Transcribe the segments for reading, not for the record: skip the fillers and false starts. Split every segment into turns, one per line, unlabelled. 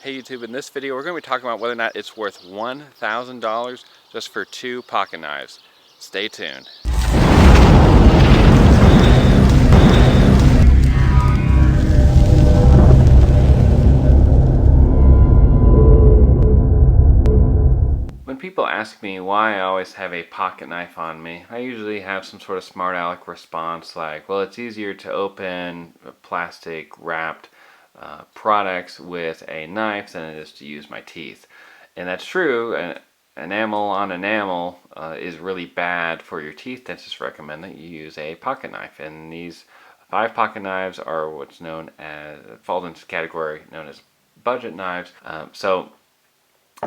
Hey YouTube, in this video we're going to be talking about whether or not it's worth $1,000 just for 2 pocket knives. Stay tuned. When people ask me why I always have a pocket knife on me, I usually have some sort of smart aleck response like, well, it's easier to open plastic wrapped products with a knife than it is to use my teeth. And that's true. Enamel on enamel is really bad for your teeth. Dentists recommend that you use a pocket knife. And these 5 pocket knives are what's known as, fall into the category known as budget knives. So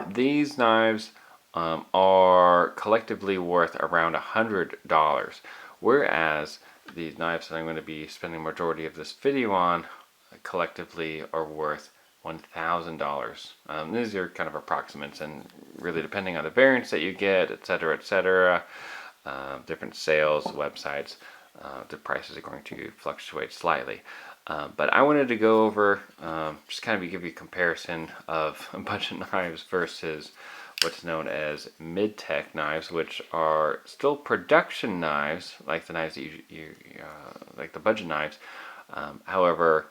these knives are collectively worth around $100, whereas these knives that I'm going to be spending the majority of this video on collectively are worth $1,000. These are kind of approximates, and really depending on the variants that you get, etc., different sales websites, the prices are going to fluctuate slightly. But I wanted to go over, just kind of give you a comparison of budget knives versus what's known as mid-tech knives, which are still production knives, like the knives that like the budget knives. However,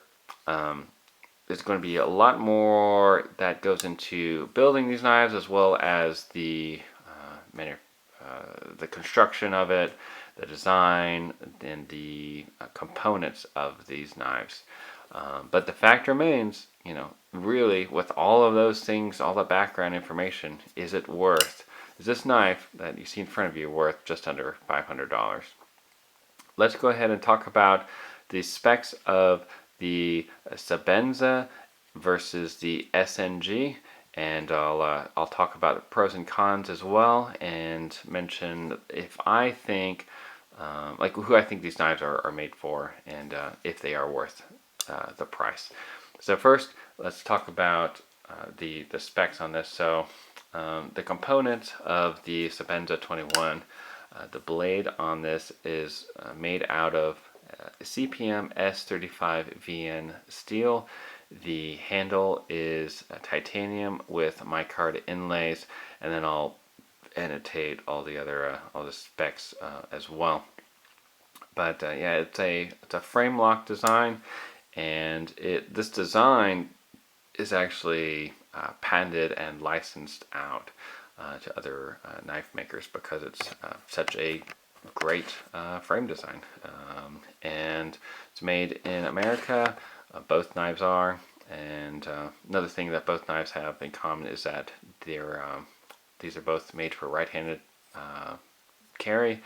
there's going to be a lot more that goes into building these knives, as well as the construction of it, the design, and the components of these knives. But the fact remains, really, with all of those things, all the background information, is this knife that you see in front of you worth just under $500? Let's go ahead and talk about the specs of the Sebenza versus the SNG, and I'll talk about the pros and cons as well, and mention if I think like who I think these knives are made for, and if they are worth the price. So first, let's talk about the specs on this. So the components of the Sebenza 21, the blade on this is made out of CPM S35VN steel. The handle is titanium with micarta inlays, and then I'll annotate all the specs as well. But yeah, it's a frame lock design, and this design is actually patented and licensed out to other knife makers because it's such a great frame design. And it's made in America. Both knives are. And another thing that both knives have in common is that these are both made for right-handed carry,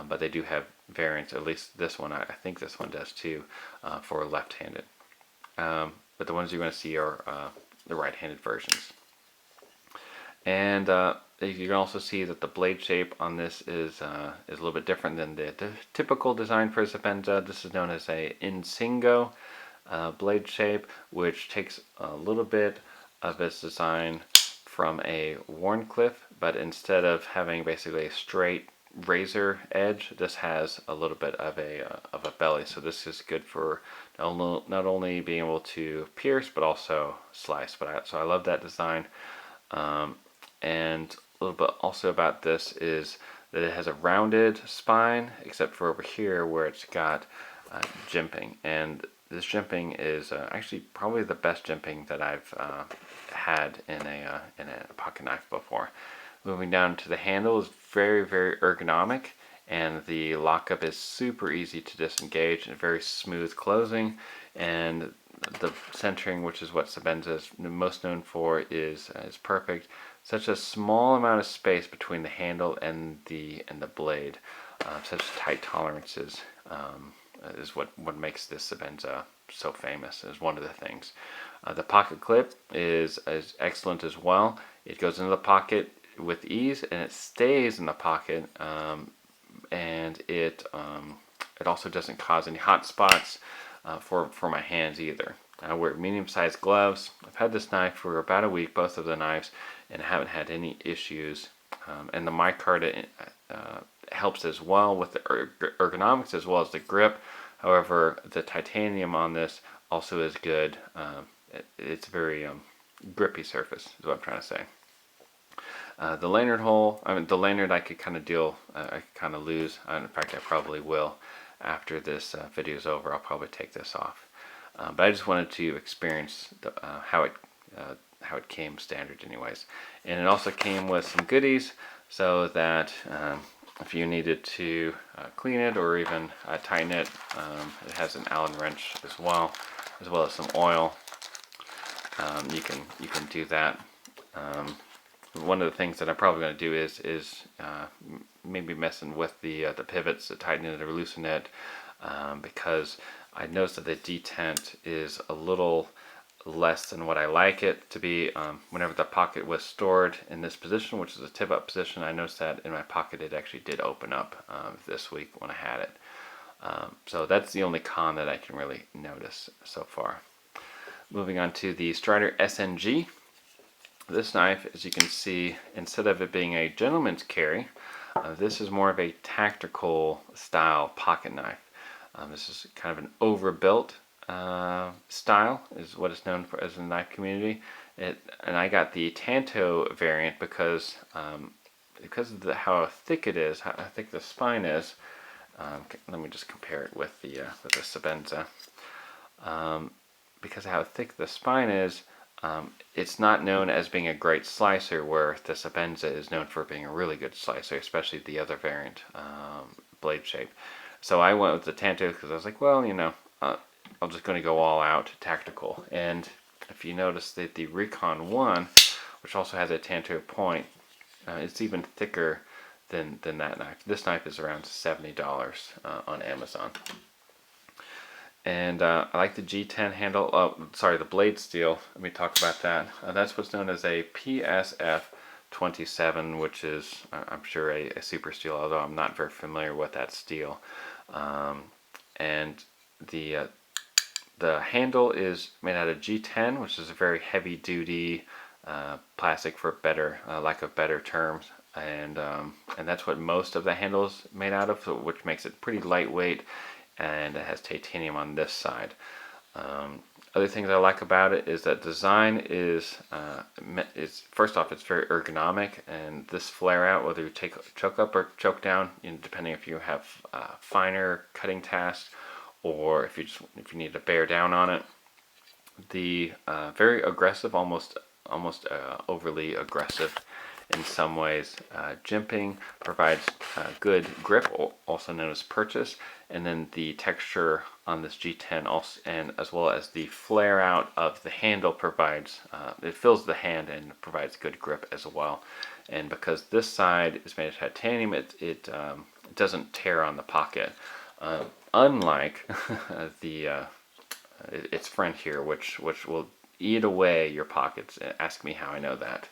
but they do have variants. At least this one, I think this one does too, for left-handed. But the ones you're going to see are the right-handed versions. And you can also see that the blade shape on this is a little bit different than the typical design for Sebenza. This is known as a Insingo blade shape, which takes a little bit of its design from a Warncliffe, but instead of having basically a straight razor edge, this has a little bit of a belly. So this is good for not only being able to pierce but also slice. So I love that design. And a little bit also about this is that it has a rounded spine, except for over here where it's got jimping. And this jimping is actually probably the best jimping that I've had in a pocket knife before. Moving down to the handle is very, very ergonomic, and the lockup is super easy to disengage and very smooth closing. And the centering, which is what Sebenza is most known for, is perfect. Such a small amount of space between the handle and the blade, such tight tolerances, is what makes this Sebenza so famous. Is one of the things. The pocket clip is excellent as well. It goes into the pocket with ease, and it stays in the pocket, and it also doesn't cause any hot spots for my hands either. I wear medium-sized gloves. I've had this knife for about a week, both of the knives, and haven't had any issues. And the micarta helps as well with the ergonomics as well as the grip. However, the titanium on this also is good. It's very grippy surface is what I'm trying to say. The lanyard hole, the lanyard I could kind of I could kind of lose. In fact, I probably will. After this video is over, I'll probably take this off. But I just wanted to experience how it came standard anyways. And it also came with some goodies so that if you needed to clean it or even tighten it, it has an Allen wrench as well as some oil. You can do that. One of the things that I'm probably going to do is maybe messing with the pivots to tighten it or loosen it, because I noticed that the detent is a little less than what I like it to be. Whenever the pocket was stored in this position, which is a tip up position, I noticed that in my pocket it actually did open up this week when I had it. So that's the only con that I can really notice so far. Moving on to the Strider SNG. This knife, as you can see, instead of it being a gentleman's carry, this is more of a tactical style pocket knife. This is kind of an overbuilt style, is what it's known for as in the knife community. And I got the Tanto variant because of how thick it is, how thick the spine is. Let me just compare it with the Sebenza. Because of how thick the spine is, it's not known as being a great slicer, where the Sebenza is known for being a really good slicer, especially the other variant blade shape. So I went with the Tanto because I was like, well, I'm just going to go all out tactical. And if you notice that the Recon 1, which also has a Tanto point, it's even thicker than that knife. This knife is around $70 on Amazon. And I like the G10 handle. The blade steel. Let me talk about that. That's what's known as a PSF 27, which is, I'm sure, a super steel, although I'm not very familiar with that steel. And the handle is made out of G10, which is a very heavy duty plastic, for lack of better terms. And that's what most of the handle is made out of, which makes it pretty lightweight. And it has titanium on this side. Other things I like about it is that design is first off, it's very ergonomic, and this flare out, whether you take choke up or choke down, depending if you have finer cutting tasks or if you need to bear down on it, the very aggressive, almost overly aggressive in some ways. Jimping provides good grip, also known as purchase, and then the texture on this G10 also, and as well as the flare out of the handle provides, it fills the hand and provides good grip as well. And because this side is made of titanium, it doesn't tear on the pocket, unlike its friend here, which will eat away your pockets. Ask me how I know that.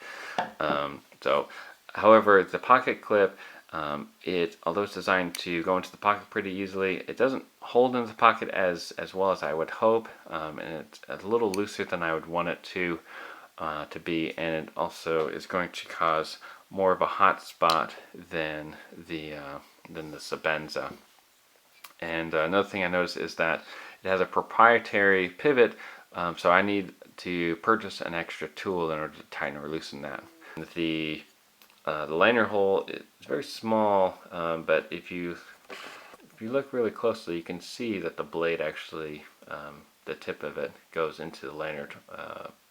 However, the pocket clip, although it's designed to go into the pocket pretty easily, it doesn't hold into the pocket as well as I would hope, and it's a little looser than I would want it to be, and it also is going to cause more of a hot spot than the Sebenza. And another thing I noticed is that it has a proprietary pivot, so I need to purchase an extra tool in order to tighten or loosen that. The lanyard hole is very small, but if you look really closely, you can see that the blade actually, the tip of it goes into the lanyard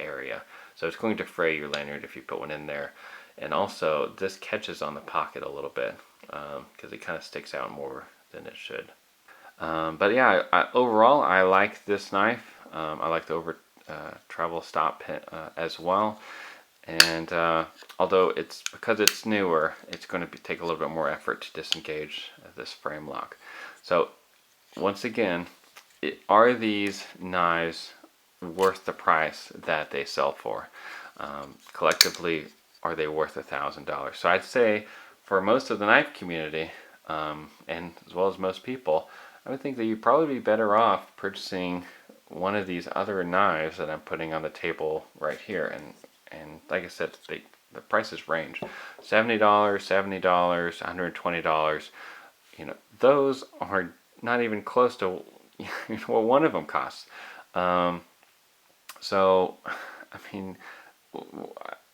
area. So it's going to fray your lanyard if you put one in there. And also, this catches on the pocket a little bit because it kind of sticks out more than it should. But yeah, overall, I like this knife. I like the travel stop pin as well. And although because it's newer, it's going to take a little bit more effort to disengage this frame lock. So once again, are these knives worth the price that they sell for? Collectively, are they worth $1,000? So I'd say for most of the knife community, and as well as most people, I would think that you'd probably be better off purchasing one of these other knives that I'm putting on the table right here. And like I said, the prices range: $70, $70, $120. Those are not even close to what one of them costs. So, I mean,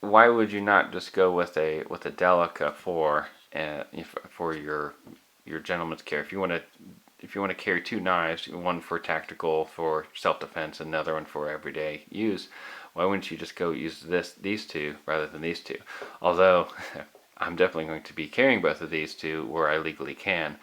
why would you not just go with a Delica for your gentleman's care? If you want to carry two knives, one for tactical for self-defense, another one for everyday use, why wouldn't you just go use these two rather than these two? Although I'm definitely going to be carrying both of these two where I legally can,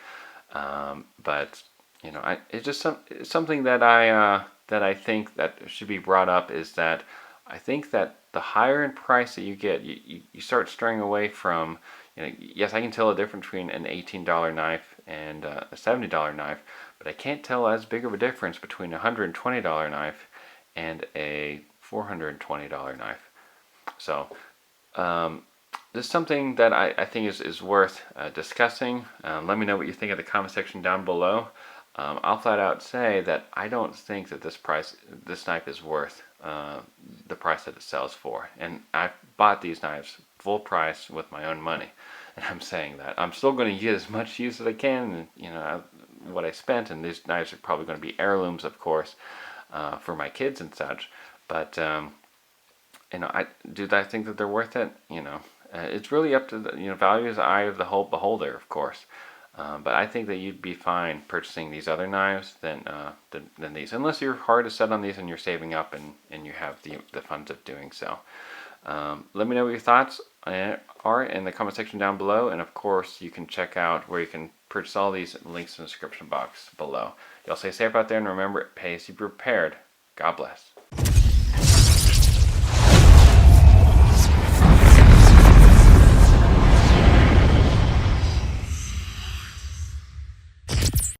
but you know, it's just something that I think that should be brought up is that I think that the higher in price that you get, you start straying away from, you know, yes, I can tell a difference between an $18 knife and a $70 knife, but I can't tell as big of a difference between a $120 knife and a $420 knife. So, this is something that I think is worth discussing. Let me know what you think in the comment section down below. I'll flat out say that I don't think that this knife is worth the price that it sells for. And I bought these knives full price with my own money, and I'm saying that I'm still going to get as much use as I can. And, you know, what I spent, and these knives are probably going to be heirlooms, of course, for my kids and such. But you know, I think that they're worth it. You know, it's really up to the, you know, value is the eye of the whole beholder, of course. But I think that you'd be fine purchasing these other knives than these, unless your heart is set on these and you're saving up and you have the funds of doing so. Let me know what your thoughts are in the comment section down below, and of course you can check out where you can purchase all these links in the description box below. Y'all stay safe out there, and remember, it pays to be prepared. God bless.